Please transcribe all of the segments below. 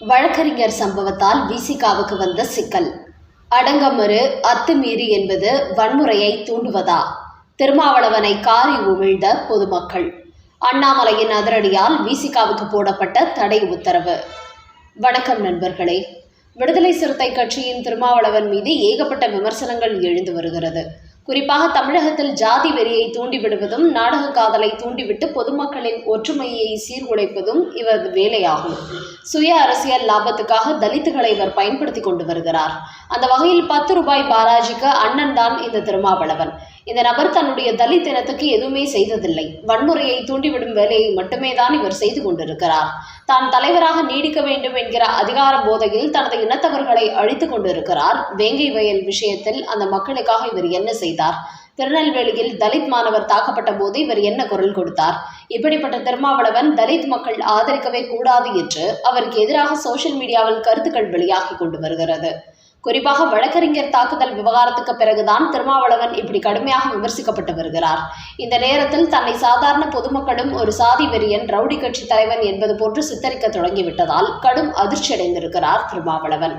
வழக்கறிஞர் சம்பவத்தால் விசிகாவுக்கு வந்த சிக்கல். அடங்கமறு அத்துமீறி என்பது வன்முறையை தூண்டுவதா? திருமாவளவனை காரி உமிழ்ந்த பொதுமக்கள். அண்ணாமலையின் அதிரடியால் விசிகாவுக்கு போடப்பட்ட தடை உத்தரவு. வணக்கம் நண்பர்களே. விடுதலை சிறுத்தை கட்சியின் திருமாவளவன் மீது ஏகப்பட்ட விமர்சனங்கள் எழுந்து வருகிறது. குறிப்பாக தமிழகத்தில் ஜாதி வெறியை தூண்டிவிடுவதும் நாடக காதலை தூண்டிவிட்டு பொதுமக்களின் ஒற்றுமையை சீர்குலைப்பதும் இவரது வேலையாகும். சுய அரசியல் லாபத்துக்காக தலித்துகளை இவர் பயன்படுத்தி கொண்டு வருகிறார். அந்த வகையில் 10 ரூபாய் பாலாஜிக்கு அண்ணன் தான் இந்த திருமாவளவன். இந்த நபர் தன்னுடைய தலித் இனத்துக்கு எதுவுமே செய்ததில்லை. வன்முறையை தூண்டிவிடும் வேலையை மட்டுமே தான் இவர் செய்து கொண்டிருக்கிறார். தான் தலைவராக நீடிக்க வேண்டும் என்கிற அதிகார போதையில் தனது இனத்தவர்களை அழித்துக் கொண்டிருக்கிறார். வேங்கை வயல் விஷயத்தில் அந்த மக்களுக்காக இவர் என்ன செய்தார்? திருநெல்வேலியில் தலித் மாணவர் தாக்கப்பட்ட போது இவர் என்ன குரல் கொடுத்தார்? இப்படிப்பட்ட திருமாவளவன் தலித் மக்கள் ஆதரிக்கவே கூடாது என்று அவருக்கு எதிராக சோசியல் மீடியாவில் கருத்துக்கள் வெளியாகி கொண்டு வருகிறது. குறிப்பாக வழக்கறிஞர் தாக்குதல் விவகாரத்துக்கு பிறகுதான் திருமாவளவன் இப்படி கடுமையாக விமர்சிக்கப்பட்டு வருகிறார். இந்த நேரத்தில் தன்னை சாதாரண பொதுமக்களும் ஒரு சாதி வெறியன், ரவுடி கட்சி தலைவன் என்பது போன்று சித்தரிக்க தொடங்கிவிட்டதால் கடும் அதிர்ச்சியடைந்திருக்கிறார் திருமாவளவன்.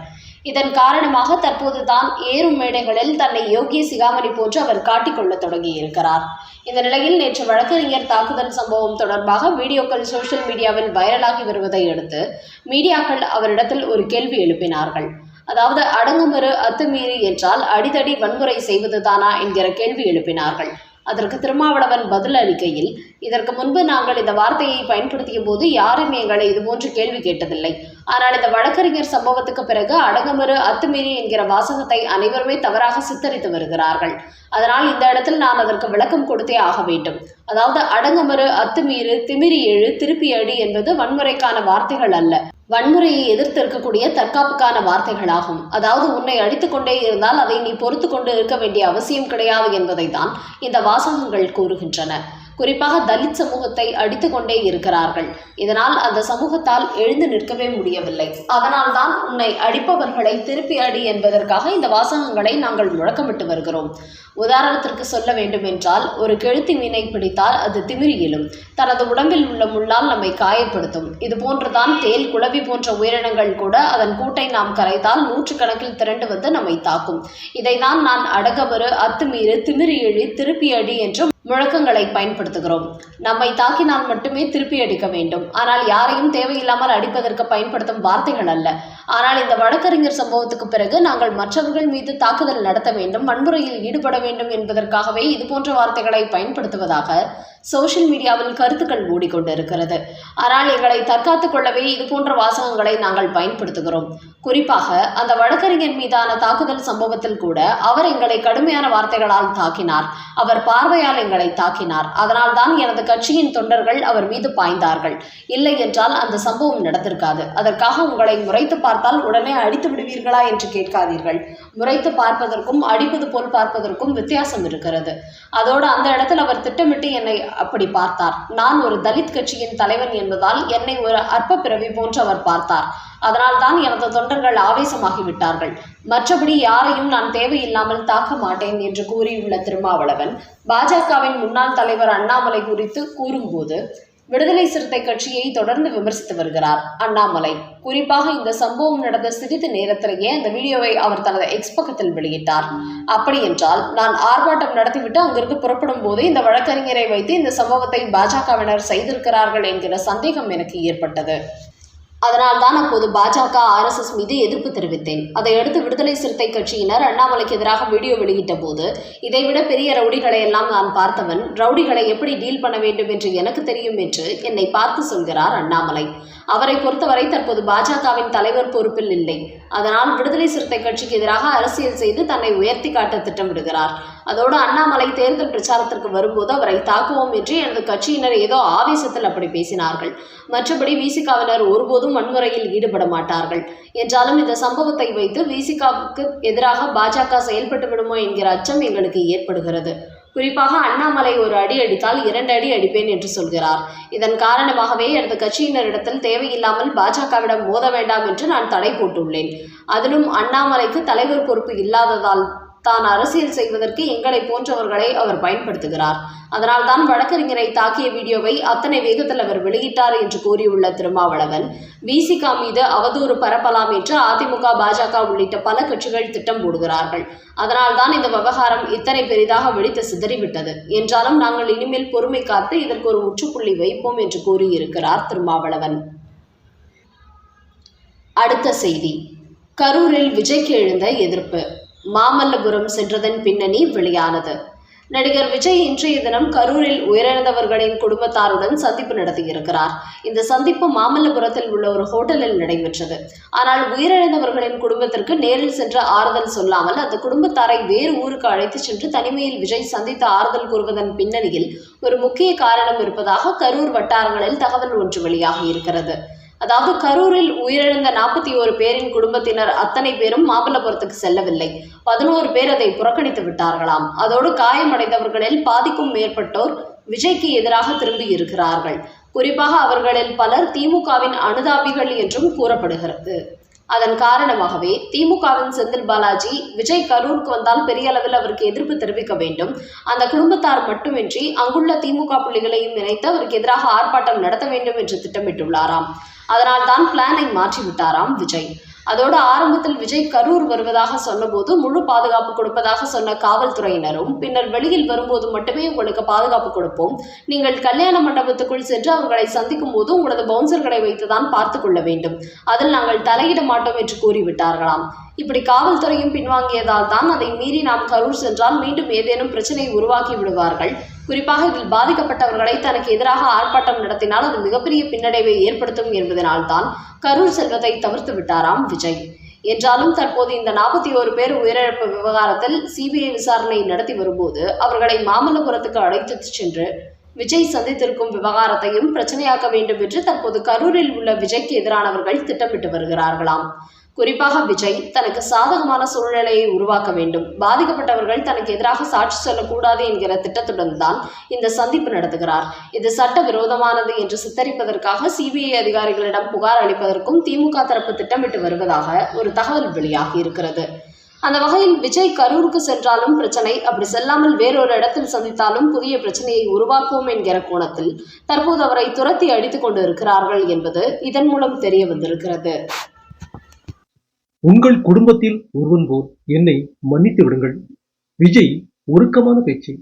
இதன் காரணமாக தற்போது தான் ஏறும் மேடைகளில் தன்னை யோகிய சிகாமணி போன்று அவர் காட்டிக்கொள்ள தொடங்கியிருக்கிறார். இந்த நிலையில் நேற்று வழக்கறிஞர் தாக்குதல் சம்பவம் தொடர்பாக வீடியோக்கள் சோசியல் மீடியாவில் வைரலாகி வருவதை அடுத்து மீடியாக்கள் அவரிடத்தில் ஒரு கேள்வி எழுப்பினார்கள். அதாவது, அடங்குமறு அத்துமீறி என்றால் அடிதடி வன்முறை செய்வதுதானா என்கிற கேள்வி எழுப்பினார்கள். அதற்கு திருமாவளவன் பதில் அளிக்கையில், இதற்கு முன்பு நாங்கள் இந்த வார்த்தையை பயன்படுத்திய போது யாரும் எங்களை இதுபோன்று கேள்வி கேட்டதில்லை. ஆனால் இந்த வழக்கறிஞர் சம்பவத்துக்கு பிறகு அடங்குமறு அத்துமீறி என்கிற வாசகத்தை அனைவருமே தவறாக சித்தரித்து வருகிறார்கள். அதனால் இந்த இடத்தில் நான் அதற்கு விளக்கம் கொடுத்தே ஆக வேண்டும். அதாவது, அடங்குமறு அத்துமீறு, திமிரி எழு, திருப்பி அடி என்பது வன்முறைக்கான வார்த்தைகள் அல்ல, வன்முறையை எதிர்த்து இருக்கக்கூடிய தற்காப்புக்கான வார்த்தைகளாகும். அதாவது, உன்னை அடித்துக் கொண்டே இருந்தால் அதை நீ பொறுத்து கொண்டு இருக்க வேண்டிய அவசியம் கிடையாது என்பதை தான் இந்த வாசகங்கள் கூறுகின்றன. குறிப்பாக தலித் சமூகத்தை அடித்து கொண்டே இருக்கிறார்கள். இதனால் அந்த சமூகத்தால் எழுந்து நிற்கவே முடியவில்லை. அதனால் தான் உன்னை அடிப்பவர்களை திருப்பி அடி என்பதற்காக இந்த வாசகங்களை நாங்கள் முழக்கமிட்டு வருகிறோம். உதாரணத்திற்கு சொல்ல வேண்டும் என்றால், ஒரு கெழுத்தி மீனை பிடித்தால் அது திமிரி எழும். தனது உடம்பில் உள்ள முள்ளால் நம்மை காயப்படுத்தும். இது போன்றுதான் தேல், குளவி போன்ற உயிரினங்கள் கூட அதன் கூட்டை நாம் கரைத்தால் 100 கணக்கில் திரண்டு வந்து நம்மை தாக்கும். இதைதான் நான் அடங்கமறு, அத்துமீறு, திமிரி எழு, திருப்பி அடி என்று முழக்கங்களை பயன்படுத்துகிறோம். நம்மை தாக்கினால் மட்டுமே திருப்பி அடிக்க வேண்டும். ஆனால் யாரையும் தேவையில்லாமல் அடிப்பதற்கு பயன்படுத்தும் வார்த்தைகள் அல்ல. ஆனால் இந்த வழக்கறிஞர் சம்பவத்துக்கு பிறகு நாங்கள் மற்றவர்கள் மீது தாக்குதல் நடத்த வேண்டும், வன்முறையில் ஈடுபட வேண்டும் என்பதற்காகவே இதுபோன்ற வார்த்தைகளை பயன்படுத்துவதாக சோசியல் மீடியாவில் கருத்துக்கள் ஓடிக்கொண்டிருக்கிறது. ஆனால் எங்களை தற்காத்துக் கொள்ளவே இதுபோன்ற வாசகங்களை நாங்கள் பயன்படுத்துகிறோம். குறிப்பாக அந்த வழக்கறிஞர் மீதான தாக்குதல் சம்பவத்தில் கூட அவர் எங்களை கடுமையான வார்த்தைகளால் தாக்கினார். அவர் பார்வையால் எங்களை தாக்கினார். அதனால் தான் எனது கட்சியின் தொண்டர்கள் அவர் மீது பாய்ந்தார்கள். இல்லை என்றால் அந்த சம்பவம் நடந்திருக்காது. அதற்காக உங்களை முறைத்து பார்த்தால் உடனே அடித்து விடுவீர்களா என்று கேட்காதீர்கள். முறைத்து பார்ப்பதற்கும் அடிப்பது போல் பார்ப்பதற்கும் வித்தியாசம் இருக்கிறது. அதோடு அந்த இடத்தில் அவர் திட்டமிட்டு என்னை அப்படி பார்த்தார். நான் ஒரு தலித் கட்சியின் தலைவன் என்பதால் என்னை ஒரு அற்ப பிறவி போன்று அவர் பார்த்தார். அதனால் தான் எனது தொண்டர்கள் ஆவேசமாகிவிட்டார்கள். மற்றபடி யாரையும் நான் தேவையில்லாமல் தாக்க மாட்டேன் என்று கூறியுள்ள திருமாவளவன், பாஜகவின் முன்னாள் தலைவர் அண்ணாமலை குறித்து கூறும்போது விடுதலை சிறுத்தை கட்சியை தொடர்ந்து விமர்சித்து வருகிறார் அண்ணாமலை. குறிப்பாக இந்த சம்பவம் நடந்த சிறிது நேரத்திலேயே அந்த வீடியோவை அவர் தனது எக்ஸ் பக்கத்தில் வெளியிட்டார். அப்படி என்றால், நான் ஆர்ப்பாட்டம் நடத்திவிட்டு அங்கிருந்து புறப்படும் போது இந்த வழக்கறிஞரை வைத்து இந்த சம்பவத்தை பாஜகவினர் செய்திருக்கிறார்கள் என்கிற சந்தேகம் எனக்கு ஏற்பட்டது. அதனால் தான் அப்போது பாஜக, RSS மீது எதிர்ப்பு தெரிவித்தேன். அதையடுத்து விடுதலை சிறுத்தை கட்சியினர் அண்ணாமலைக்கு எதிராக வீடியோ வெளியிட்ட போது, இதைவிட பெரிய ரவுடிகளை எல்லாம் நான் பார்த்தவன், ரவுடிகளை எப்படி டீல் பண்ண வேண்டும் என்று எனக்கு தெரியும் என்று என்னை பார்த்து சொல்கிறார் அண்ணாமலை. அவரை பொறுத்தவரை தற்போது பாஜகவின் தலைவர் பொறுப்பில் இல்லை. அதனால் விடுதலை சிறுத்தை கட்சிக்கு எதிராக அரசியல் செய்து தன்னை உயர்த்தி காட்ட திட்டமிடுகிறார். அதோடு அண்ணாமலை தேர்தல் பிரச்சாரத்திற்கு வரும்போது அவரை தாக்குவோம் என்று எனது கட்சியினர் ஏதோ ஆவேசத்தில் அப்படி பேசினார்கள். மற்றபடி விசிகாவினர் ஒருபோதும் வன்முறையில் ஈடுபட மாட்டார்கள். என்றாலும் இந்த சம்பவத்தை வைத்து விசிகாவுக்கு எதிராக பாஜக செயல்பட்டு விடுமோ என்கிற அச்சம் எங்களுக்கு ஏற்படுகிறது. குறிப்பாக அண்ணாமலை ஒரு அடி அடித்தால் 2 அடி அடிப்பேன் என்று சொல்கிறார். இதன் காரணமாகவே எனது கட்சியினரிடத்தில் தேவையில்லாமல் பாஜகவிடம் மோத வேண்டாம் என்று நான் தடை போட்டுள்ளேன். அதிலும் அண்ணாமலைக்கு தலைவர் பொறுப்பு இல்லாததால் தான் அரசியல் செய்வதற்கு எங்களை போன்றவர்களை அவர் பயன்படுத்துகிறார். அதனால் தான் வழக்கறிஞரை தாக்கிய வீடியோவை அத்தனை வேகத்தில் அவர் வெளியிட்டார் என்று கூறியுள்ள திருமாவளவன், விசிக மீது அவதூறு பரப்பலாம் என்று அதிமுக, பாஜக உள்ளிட்ட பல கட்சிகள் திட்டம் போடுகிறார்கள். அதனால் தான் இந்த விவகாரம் இத்தனை பெரிதாக வெடித்து சிதறிவிட்டது. என்றாலும் நாங்கள் இனிமேல் பொறுமை காத்து இதற்கு ஒரு முற்றுப்புள்ளி வைப்போம் என்று கூறியிருக்கிறார் திருமாவளவன். அடுத்த செய்தி, கரூரில் விஜய்க்கு எழுந்த எதிர்ப்பு. மாமல்லபுரம் சென்றதன் பின்னணி வெளியானது. நடிகர் விஜய் இன்றைய தினம் கரூரில் உயிரிழந்தவர்களின் குடும்பத்தாருடன் சந்திப்பு நடத்தியிருக்கிறார். இந்த சந்திப்பு மாமல்லபுரத்தில் உள்ள ஒரு ஹோட்டலில் நடைபெற்றது. ஆனால் உயிரிழந்தவர்களின் குடும்பத்திற்கு நேரில் சென்று ஆறுதல் சொல்லாமல் அந்த குடும்பத்தாரை வேறு ஊருக்கு அழைத்து சென்று தனிமையில் விஜய் சந்தித்து ஆறுதல் கூறுவதன் பின்னணியில் ஒரு முக்கிய காரணம் இருப்பதாக கரூர் வட்டாரங்களில் தகவல் ஒன்று வெளியாகி இருக்கிறது. அதாவது கரூரில் உயிரிழந்த 41 பேரின் குடும்பத்தினர் அத்தனை பேரும் மாமல்லபுரத்துக்கு செல்லவில்லை. 11 பேர் அதை புறக்கணித்து விட்டார்களாம். அதோடு காயமடைந்தவர்களில் பாதிக்கும் மேற்பட்டோர் விஜய்க்கு எதிராக திரும்பி இருக்கிறார்கள். குறிப்பாக அவர்களில் பலர் திமுகவின் அனுதாபிகள் என்றும் கூறப்படுகிறது. அதன் காரணமாகவே திமுகவின் செந்தில் பாலாஜி விஜய் கரூருக்கு வந்தால் பெரிய அளவில் அவருக்கு எதிர்ப்பு தெரிவிக்க வேண்டும், அந்த குடும்பத்தார் மட்டுமின்றி அங்குள்ள திமுக புள்ளிகளையும் இணைத்து அவருக்கு எதிராக ஆர்ப்பாட்டம் நடத்த வேண்டும் என்று திட்டமிட்டுள்ளாராம். அதனால் தான் பிளானை மாற்றிவிட்டாராம் விஜய். அதோடு ஆரம்பத்தில் விஜய் கரூர் வருவதாக சொன்னபோது முழு பாதுகாப்பு கொடுப்பதாக சொன்ன காவல்துறையினரும் பின்னர் வெளியில் வரும்போது மட்டுமே உங்களுக்கு பாதுகாப்பு கொடுப்போம், நீங்கள் கல்யாண மண்டபத்துக்குள் சென்று அவர்களை சந்திக்கும் போது உங்களது பவுன்சர்களை வைத்துதான் பார்த்து கொள்ள வேண்டும், அதில் நாங்கள் தலையிட மாட்டோம் என்று கூறிவிட்டார்களாம். இப்படி காவல்துறையும் பின்வாங்கியதால் தான் அதை மீறி நாம் கரூர் சென்றால் மீண்டும் ஏதேனும் பிரச்சனை உருவாக்கி விடுவார்கள், குறிப்பாக இதில் பாதிக்கப்பட்டவர்களை தனக்கு எதிராக ஆர்ப்பாட்டம் நடத்தினால் அது மிகப்பெரிய பின்னடைவை ஏற்படுத்தும் என்பதனால் தான் கரூர் செல்வதை தவிர்த்து விட்டாராம் விஜய். என்றாலும் தற்போது இந்த 41 பேர் உயிரிழப்பு விவகாரத்தில் சிபிஐ விசாரணை நடத்தி வரும்போது அவர்களை மாமல்லபுரத்துக்கு அழைத்து சென்று விஜய் சந்தித்திருக்கும் விவகாரத்தையும் பிரச்சனையாக்க வேண்டும் என்று தற்போது கரூரில் உள்ள விஜய்க்கு எதிரானவர்கள் திட்டமிட்டு வருகிறார்களாம். குறிப்பாக விஜய் தனக்கு சாதகமான சூழ்நிலையை உருவாக்க வேண்டும், பாதிக்கப்பட்டவர்கள் தனக்கு எதிராக சாட்சி சொல்லக்கூடாது என்கிற திட்டத்துடன் தான் இந்த சந்திப்பு நடத்துகிறார். இது சட்ட விரோதமானது என்று சித்தரிப்பதற்காக சிபிஐ அதிகாரிகளிடம் புகார் அளிப்பதற்கும் திமுக தரப்பு திட்டமிட்டு வருவதாக ஒரு தகவல் வெளியாகி இருக்கிறது. அந்த வகையில் விஜய் கரூருக்கு சென்றாலும் பிரச்சனை, அப்படி செல்லாமல் வேறொரு இடத்தில் சந்தித்தாலும் புதிய பிரச்சனையை உருவாக்குவோம் என்கிற கோணத்தில் தற்போது அவரை துரத்தி அடித்துக் கொண்டு இருக்கிறார்கள் என்பது இதன் மூலம் தெரிய வந்திருக்கிறது. உங்கள் குடும்பத்தில் ஒருவன் போல் என்னை மன்னித்து விடுங்கள். விஜய் உருக்கமான பேச்சு.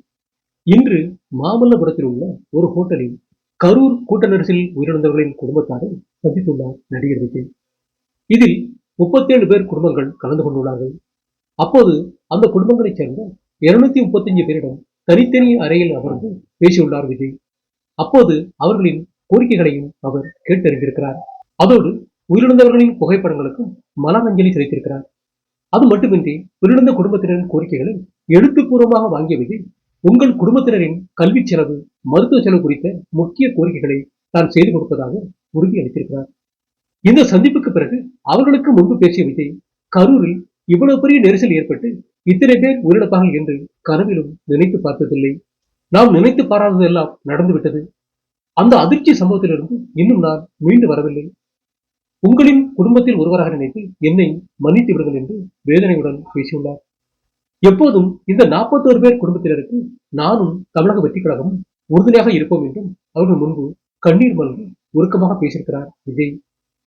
இன்று மாமல்லபுரத்தில் உள்ள ஒரு ஹோட்டலில் கரூர் கூட்ட நெரிசலில் உயிரிழந்தவர்களின் குடும்பத்தாரை சந்தித்துள்ளார் நடிகர் விஜய். இதில் 37 பேர் குடும்பங்கள் கலந்து கொண்டுள்ளார்கள். அப்போது அந்த குடும்பங்களைச் சேர்ந்த 235 பேரிடம் தனித்தனி அறையில் அமர்ந்து பேசியுள்ளார் விஜய். அப்போது அவர்களின் கோரிக்கைகளையும் அவர் கேட்டறிந்திருக்கிறார். அதோடு உயிரிழந்தவர்களின் புகைப்படங்களுக்கும் மலரஞ்சலி செலுத்தியிருக்கிறார். அது மட்டுமின்றி உயிரிழந்த குடும்பத்தினரின் கோரிக்கைகளை எழுத்துப்பூர்வமாக வாங்கிய விஜய் உங்கள் குடும்பத்தினரின் கல்வி செலவு, மருத்துவ செலவு குறித்த முக்கிய கோரிக்கைகளை தான் செய்து கொடுப்பதாக உறுதியளித்திருக்கிறார். இந்த சந்திப்புக்கு பிறகு அவர்களுக்கு முன்பு பேசிய விஜய், கரூரில் இவ்வளவு பெரிய நெரிசல் ஏற்பட்டு இத்தனை பேர் உயிரிழப்பார்கள் என்று கனவிலும் நினைத்து பார்த்ததில்லை. நாம் நினைத்து பாராததெல்லாம் நடந்துவிட்டது. அந்த அதிர்ச்சி சம்பவத்திலிருந்து இன்னும் நான் மீண்டு வரவில்லை. உங்களின் குடும்பத்தில் ஒருவராக நினைத்து என்னை மன்னித்து விடுங்கள் என்று வேதனையுடன் பேசியுள்ளார். எப்போதும் இந்த 41 பேர் குடும்பத்தினருக்கு நானும் தமிழக வெற்றிக் கழகமும் உறுதுணையாக இருப்போம் என்றும் அவர்கள் முன்பு கண்ணீர் மல்கி உருக்கமாக பேசியிருக்கிறார் விஜய்.